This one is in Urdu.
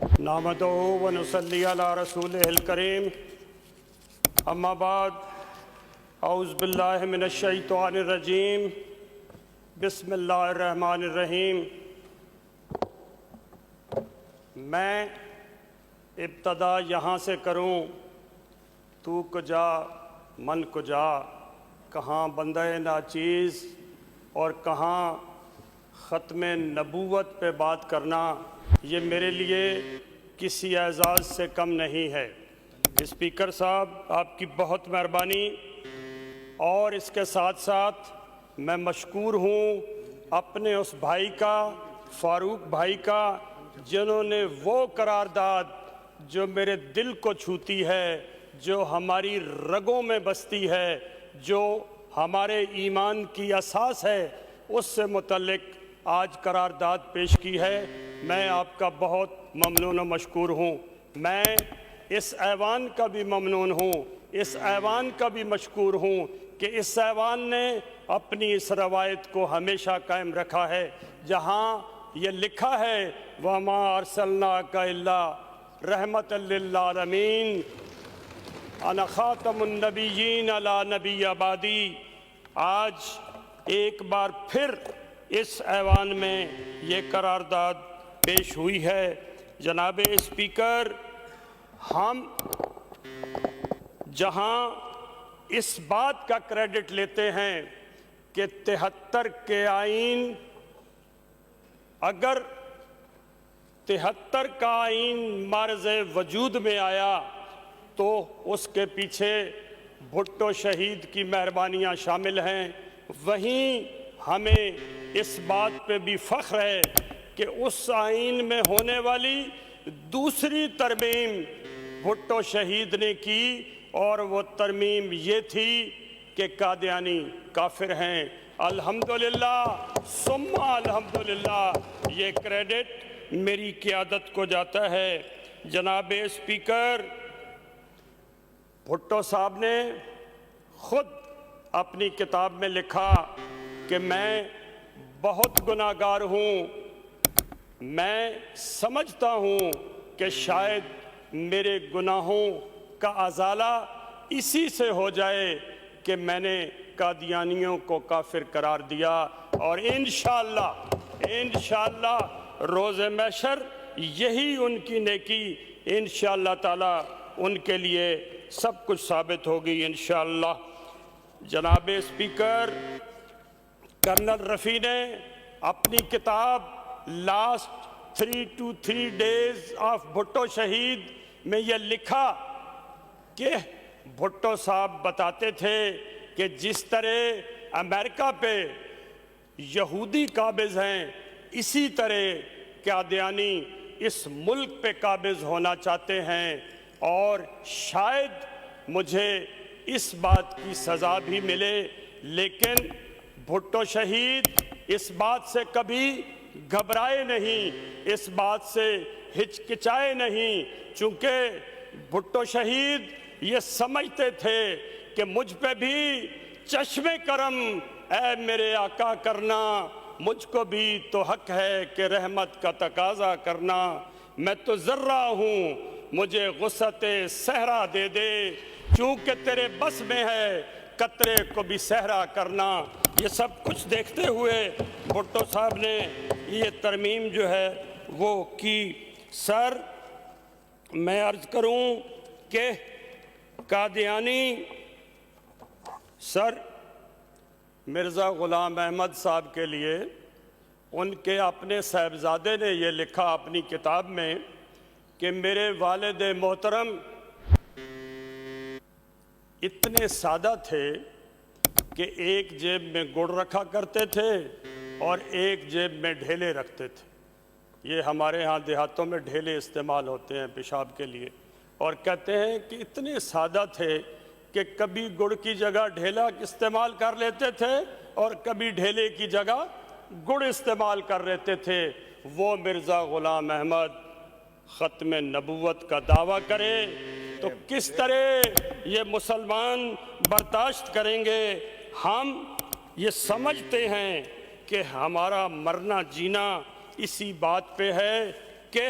نحمدہ و نصلی علی رسولہ الکریم اما بعد اعوذ باللہ من الشیطان الرجیم بسم اللہ الرحمن الرحیم۔ میں ابتدا یہاں سے کروں، تو کجا من کجا، کہاں بندہ ناچیز اور کہاں ختم نبوت پہ بات کرنا، یہ میرے لیے کسی اعزاز سے کم نہیں ہے۔ اسپیکر صاحب آپ کی بہت مہربانی، اور اس کے ساتھ ساتھ میں مشکور ہوں اپنے اس بھائی کا، فاروق بھائی کا، جنہوں نے وہ قرارداد جو میرے دل کو چھوتی ہے، جو ہماری رگوں میں بستی ہے، جو ہمارے ایمان کی اساس ہے، اس سے متعلق آج قرارداد پیش کی ہے۔ میں آپ کا بہت ممنون و مشکور ہوں۔ میں اس ایوان کا بھی ممنون ہوں، اس ایوان کا بھی مشکور ہوں کہ اس ایوان نے اپنی اس روایت کو ہمیشہ قائم رکھا ہے، جہاں یہ لکھا ہے وَمَا أَرْسَلْنَاكَ إِلَّا رَحْمَةً لِلْعَالَمِينَ أَنَا خَاتَمُ النَّبِيِّينَ لَا نَبِيَّ بَعْدِي۔ آج ایک بار پھر اس ایوان میں یہ قرارداد پیش ہوئی ہے۔ جناب اسپیکر، ہم جہاں اس بات کا کریڈٹ لیتے ہیں کہ 73 کے آئین، اگر 73 کا آئین معرض وجود میں آیا تو اس کے پیچھے بھٹو شہید کی مہربانیاں شامل ہیں، وہیں ہمیں اس بات پہ بھی فخر ہے کہ اس آئین میں ہونے والی دوسری ترمیم بھٹو شہید نے کی، اور وہ ترمیم یہ تھی کہ قادیانی کافر ہیں۔ الحمدللہ ثم الحمدللہ، یہ کریڈٹ میری قیادت کو جاتا ہے۔ جناب اسپیکر، بھٹو صاحب نے خود اپنی کتاب میں لکھا کہ میں بہت گناہ گار ہوں، میں سمجھتا ہوں کہ شاید میرے گناہوں کا ازالہ اسی سے ہو جائے کہ میں نے قادیانیوں کو کافر قرار دیا، اور انشاءاللہ روز محشر یہی ان کی نیکی انشاءاللہ تعالی ان کے لیے سب کچھ ثابت ہوگی انشاءاللہ۔ جناب اسپیکر، کرنل رفیع نے اپنی کتاب last 3 to 3 days of Bhutto شہید میں یہ لکھا کہ بھٹو صاحب بتاتے تھے کہ جس طرح امریکہ پہ یہودی قابض ہیں، اسی طرح قادیانی اس ملک پہ قابض ہونا چاہتے ہیں، اور شاید مجھے اس بات کی سزا بھی ملے، لیکن بھٹو شہید اس بات سے کبھی گھبرائے نہیں، اس بات سے ہچکچائے نہیں، چونکہ بھٹو شہید یہ سمجھتے تھے کہ مجھ پہ بھی چشم کرم اے میرے آقا کرنا، مجھ کو بھی تو حق ہے کہ رحمت کا تقاضا کرنا، میں تو ذرہ ہوں مجھے غصت صحرا دے دے، چونکہ تیرے بس میں ہے قطرے کو بھی صحرا کرنا۔ یہ سب کچھ دیکھتے ہوئے بھٹو صاحب نے یہ ترمیم جو ہے وہ کی۔ سر، میں عرض کروں کہ قادیانی، سر مرزا غلام احمد صاحب کے لیے ان کے اپنے صاحبزادے نے یہ لکھا اپنی کتاب میں کہ میرے والد محترم اتنے سادہ تھے کہ ایک جیب میں گڑ رکھا کرتے تھے اور ایک جیب میں ڈھیلے رکھتے تھے۔ یہ ہمارے ہاں دیہاتوں میں ڈھیلے استعمال ہوتے ہیں پیشاب کے لیے، اور کہتے ہیں کہ اتنے سادہ تھے کہ کبھی گڑ کی جگہ ڈھیلا استعمال کر لیتے تھے اور کبھی ڈھیلے کی جگہ گڑ استعمال کر لیتے تھے۔ وہ مرزا غلام احمد ختم نبوت کا دعویٰ کرے تو کس طرح یہ مسلمان برداشت کریں گے؟ ہم یہ سمجھتے ہیں کہ ہمارا مرنا جینا اسی بات پہ ہے کہ